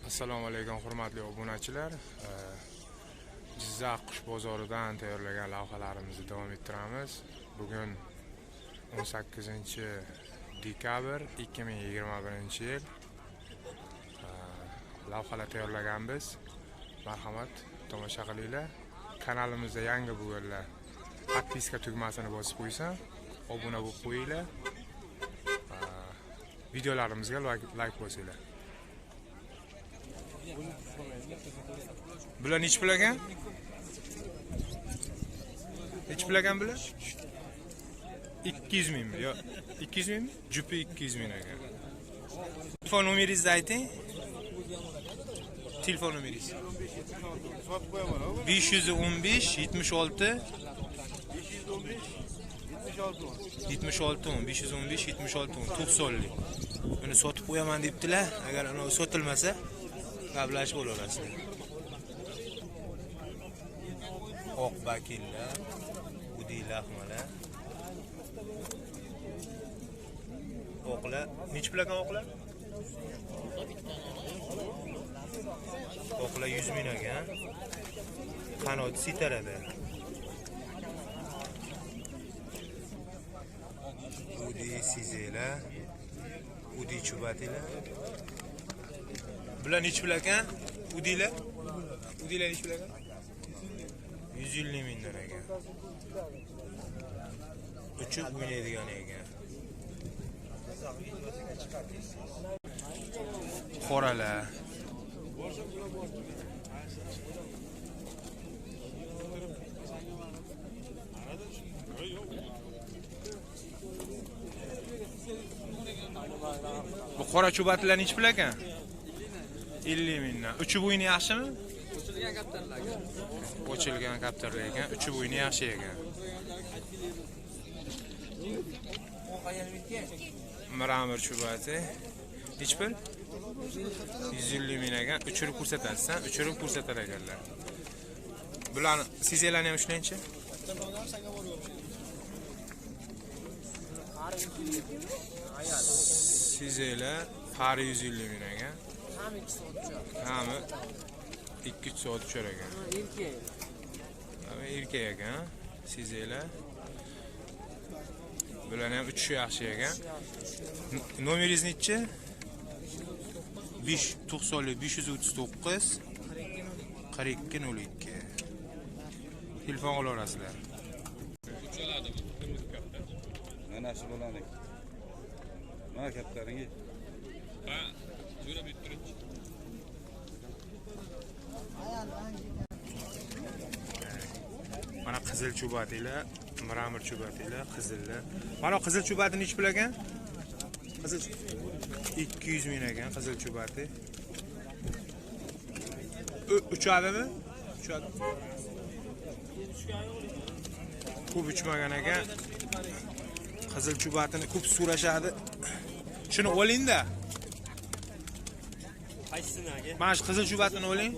Assalomu alaykum hurmatli obunachilar. Jizzax qush bozoridan tayyorlagan lavhalarimizni davom ettiramiz. Bugun 18-dekabr 2021-yil. Lavhalar tayyorlaganmiz. Marhamat, tomosha qilinglar. Kanalimizda yangi bo'lganlar podpiska tugmasini bosib qo'ysa, obuna bo'lib qo'yinglar. Videolarimizga like bosinglar. Bular nech pul ekan? Nech pul ekan bular? 200 mingmi? Yo, 200 mingmi? Jupi 200 ming ekan. Telefon nomeringizni ayting. Telefon nomeringiz. 515 76 515 76 90lik. Buni sotib qo'yaman debdilar. Agar uni sotilmasa, gaplashib olaverasizlar. Oq bakillar, udi lahmalar. Oqlar, nech pul ekan oqlar? Oqlar 100 ming ekan. Qanot sitarada. Udi sizela, udi chubatila. Bular nech pul ekan? Udilar? Udilar nech pul ekan? 150 mingdan ekan. Uchib o'ynaydigan ekan. Qoralar. Bu qora chubatlar nech pul ekan? 50 mingdan. Uchib o'yini yaxshimi? Ochilgan kaptarlar. Ochilgan kaptarlar ekan. Uchib o'yini yaxshi ekan. Miramir chubati. Nech pul? 150 ming ekan. Uchirib ko'rsatasiz, uchirib ko'rsatar ekanlar. Bularni sizelarni ham shuncha? Sizelar pari 150 ming ekan. Hami 2 soat uchar ekan. Erkak ekan, sizelar. Bular ham uchishi yaxshi ekan. Nomeringiz nechi? 539 4202. Telefon qilaverasizlar. Mana shu bo'ladi. Mana kaptaringiz. Ha, shuna bitirib. Mana qizil chubatilar, miramir chubatilar, qizillar. Mana qizil chubati nech pul ekan? Qizil 200 ming ekan qizil chubati. Uchadimi? Uchadi. Ko'p uchmagan ekan. Qizil chubatini ko'p so'rashadi. Shuni oling-da. Qaysini aka? Mana shu qizil chubatini oling.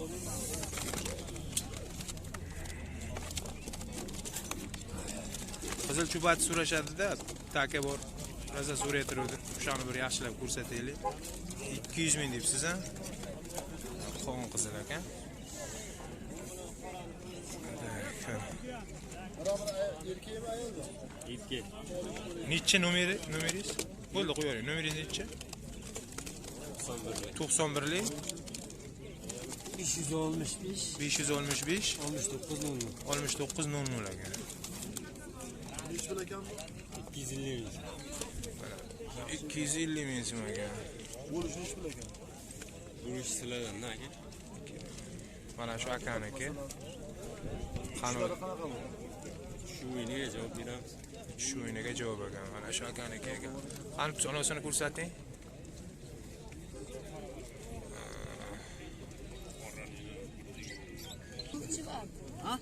Qizil chubat so'rashadi-da, taka bor. Roza so'raytirdi. O'shani bir yaxshilab ko'rsataylik. 200 ming debsiz, ha? Qon qizil ekan. Erkak. Necha nomeringiz? Bo'ldi, qo'yavering. Nomeringiz necha? 91lik 565 565 69 00 ekan. 250 ming so'm ekan. Bo'lish nech pul ekan? Bo'lish sizlardan aka. Mana shu akaniki. Qani Shu o'yiniga javob beramiz. shu o'yiniga javob ekan. Mana shu akaniki ekan. Qani onosini ko'rsating. Ha?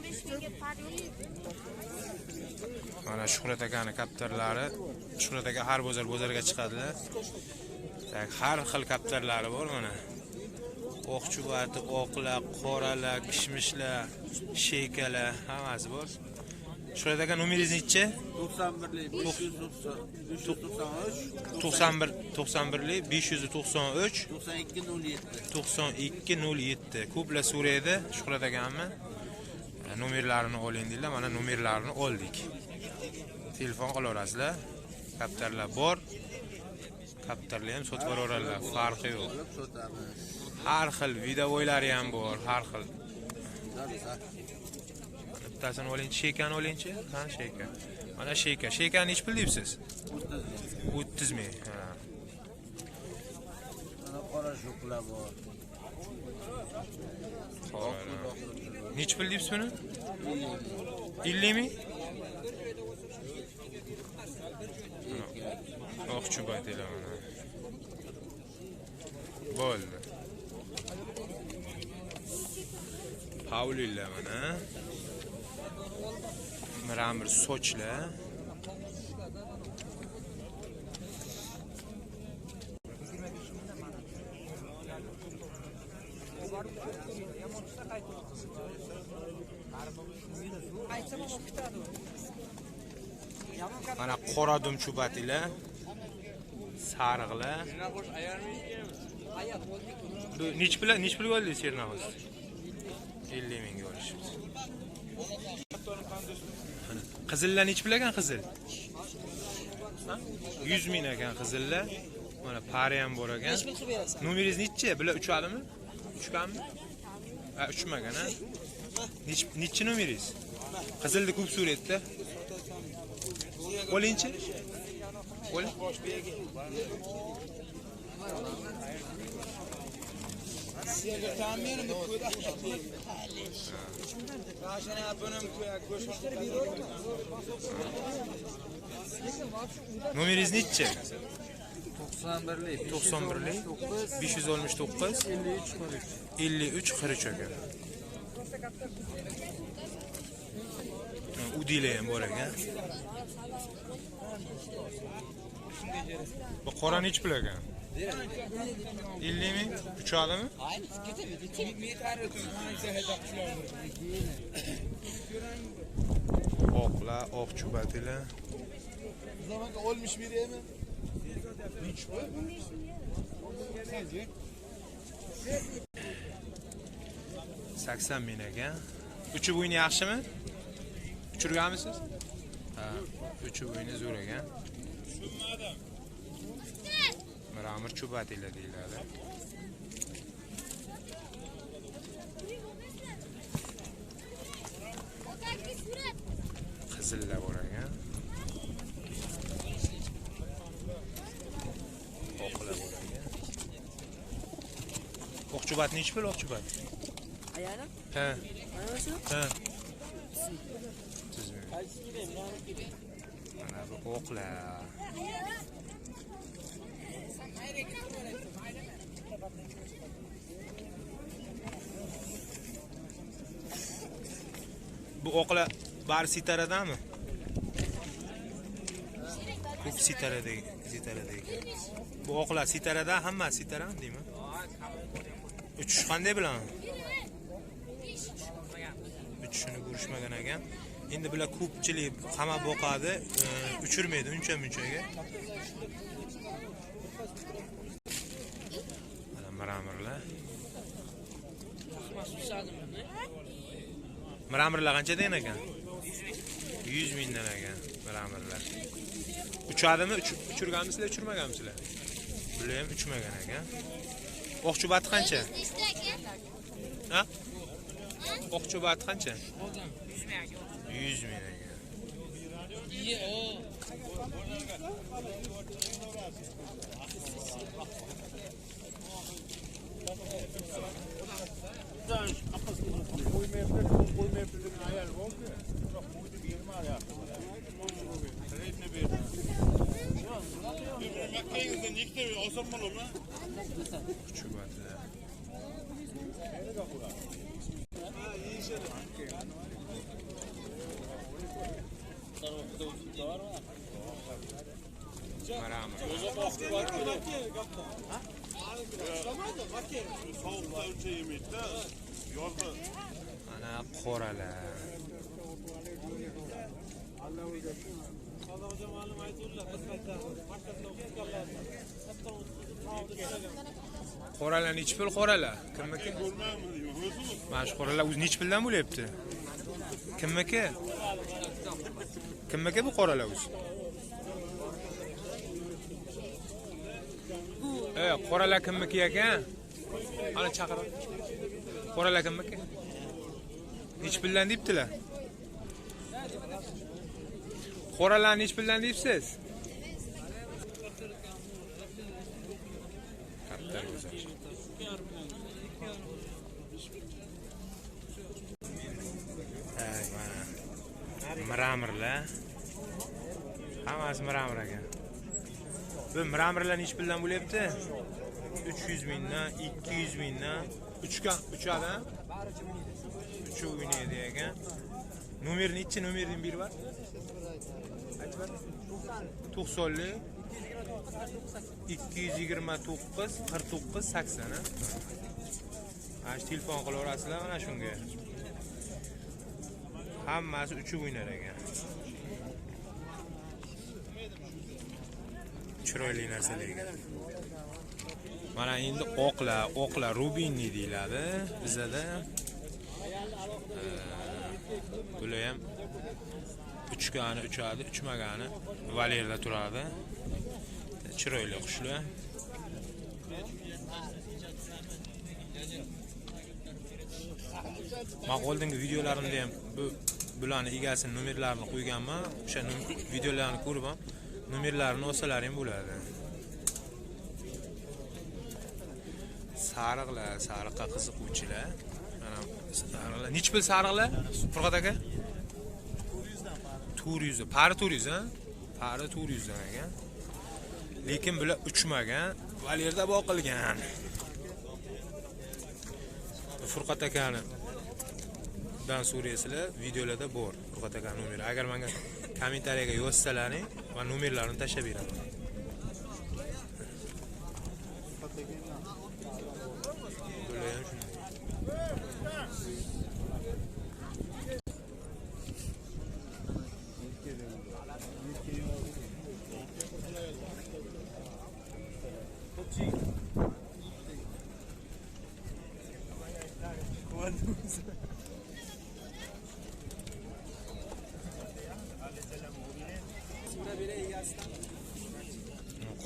15 mingga par yo'q. Mana Shuhrat akani kaptarlari. Shuhrat aka har bozorga chiqadilar. Har xil kaptarlari bor mana. Oq chubati, oqlar, qoralar, kishmishlar, sheykalar hammasi bor. Shuhrat aka nomeringiz nechi? 91lik 91lik 593 9207. Ko'plar so'raydi Shuhrat akamni. Nomerlarini oling deydilar. Mana nomerlarini oldik. Telefon qilaverasizlar. Kaptarlar bor. Kaptarlar ham sotib olaveradilar, farqi yo'q. Har xil videovoylari ham bor, har xil. Bittasini oling, sheykani olingchi. Ha, sheyka. Mana sheyka. Sheykani nech pul deysiz? 30 ming. Ha. Mana qora shoklar bor. Nech pul deysiz buni? 50 ming? Oq chubatilar mana. Bo'ldi. Havlilar mana. Miramir sochlar. Mana qora dum chubatilar. Sariqlar. Nech pul bo'ldi Sernavoz? 50 mingga olishibdi. Qizillar nech pul ekan qizil? 100 ming ekan qizillar. Mana pari ham bor ekan. Nomeringiz nechi? Bular uchadimi? Uchganmi? Ha, uchmagan ha. Nechi nomeringiz? Qizilni ko'p so'raydi-da. Olingchi? Oling. Nomeringiz nechi? 91lik 91lik 569 53 43 ekan. Udilar ham bor ekan. Bu qora nech pul ekan? 50 ming? Uchadimi? Oqlar, oq chubatilar. Zamanka olmuş biri mi? 80 ming ekan. Uchi bo'yni yaxshimi? Uchirganmisiz? Ha, uchi bo'yni zo'r ekan. Miramir chubatilar deyiladi. Qizillar bor ekan. Oqlar bor ekan. Oq chubat nech pul oq chubat? Ayana? Ha. Mana shu? Ha. Mana bu oqlar. Bu oqlar bari sitaradami? Ko'p sitaradagi. Bu oqlar sitarada, hamma sitaran deymi? Uchish qanday bilan? Uchishini ko'rishmagan ekan. Endi bular ko'pchilik qamab boqadi, uchirmaydi uncha-munchaga. Mana miramirlar. Miramirlar qancha degan ekan? 100 mingdan ekan miramirlar. Uchadimi? Uchirganmisizlar, uchirmaganmisizlar? Bular ham uchmagan ekan. Oq chubati qancha? Ha? Oq chubati qancha? 100 ming ekan. Chubatilar. Mana qoralar. Qoralar nechi pul qoralar? Kimniki? Mana shu qoralar o'zi nechi puldan bo'lyapti? Kimniki? Kimniki bu qoralar o'zi? Qoralar kimniki ekan? Ana chaqir. Qoralar kimniki? Nechi puldan debdilar? Qoralar nechi puldan deysiz? Kaptar o'zi. Miramirlar. Hammasi miramir ekan. Bu miramirlar nechi puldan bo'lyapti? 300 mingdan, 200 mingdan, 3dan. 3 o'ynaydi ekan. Nomer nechi? Nomerning biri bor. Aytib 90lik 229 49 80 ha. Mana telefon qilaverasizlar mana shunga. Hammasi 3 o'ynar ekan. Chiroyli narsalar ekan. Mana endi oqlar rubinni deyiladi bizada. Bular ham uchgani uchadi, uchmagani valerda turadi. Chiroyli qushlar. Men oldingi videolarimda ham bularning egasini nomerlarini qo'yganman. O'sha videolarni ko'rib ham nomerlarini olsalaring bo'ladi. Sariqqa qiziquvchilar. Mana sariqlar. Nechi pul sariqlar? Furqat aka? 400 dan. Pari 400 ha? Pari 400 dan ekan. Lekin bular uchmagan, valerda boqilgan. Furqat akani dan so'raysizlar, videolarda bor Furqat aka nomeri. Agar menga kommentariyaga yozsalaring, men nomerlarini tashlab beraman. Bular ham shunday.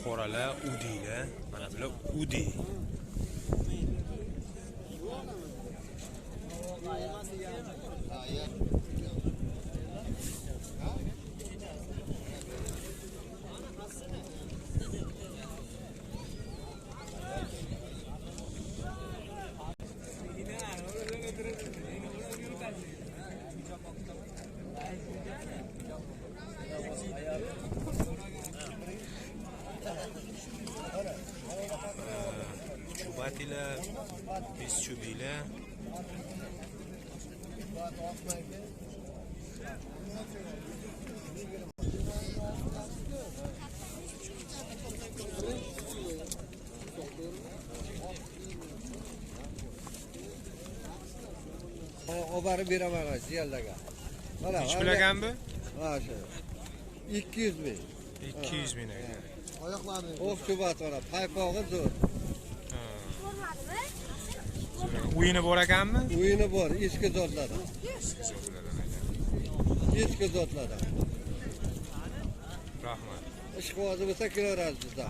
Qoralar, udiylar, mana bular udiy. Chubatilar, pischubilar. Obarib beraman jiyallaga. Mana Nechi pul ekan bu? Ha shu. 200 ming. 200 ming ekan. Oyoqlarini. O'qchubat mana, paypog'i zo'r. O'yini bor ekanmi? O'yini bor, eski zotlardan. Eski zotlardan. Rahmat. Ishqibozi bo'lsa kelaverasiz bizda.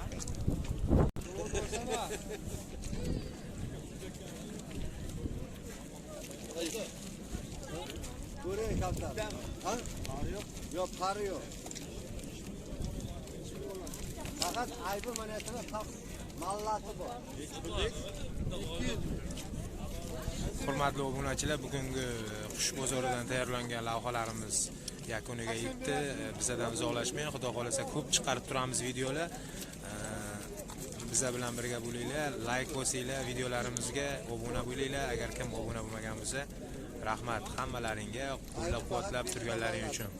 Ko'ring kaptan. Ha? Qari yo'q. Yo'q, qari yo'q. Faqat aybi mana shuna mallasi bor. 200. Hurmatli obunachilar, bugungi qush bozoridan tayyorlangan lavhalarimiz yakuniga yetdi. Bizdan uzoqlashmang, xudo xolasa ko'p chiqarib turamiz videolar. Bizlar bilan birga bo'linglar, like bosinglar, videolarimizga obuna bo'linglar. Agar kim obuna bo'lmagan bo'lsa, Rahmat hammalaringga qo'llab-quvvatlab turganlaring uchun.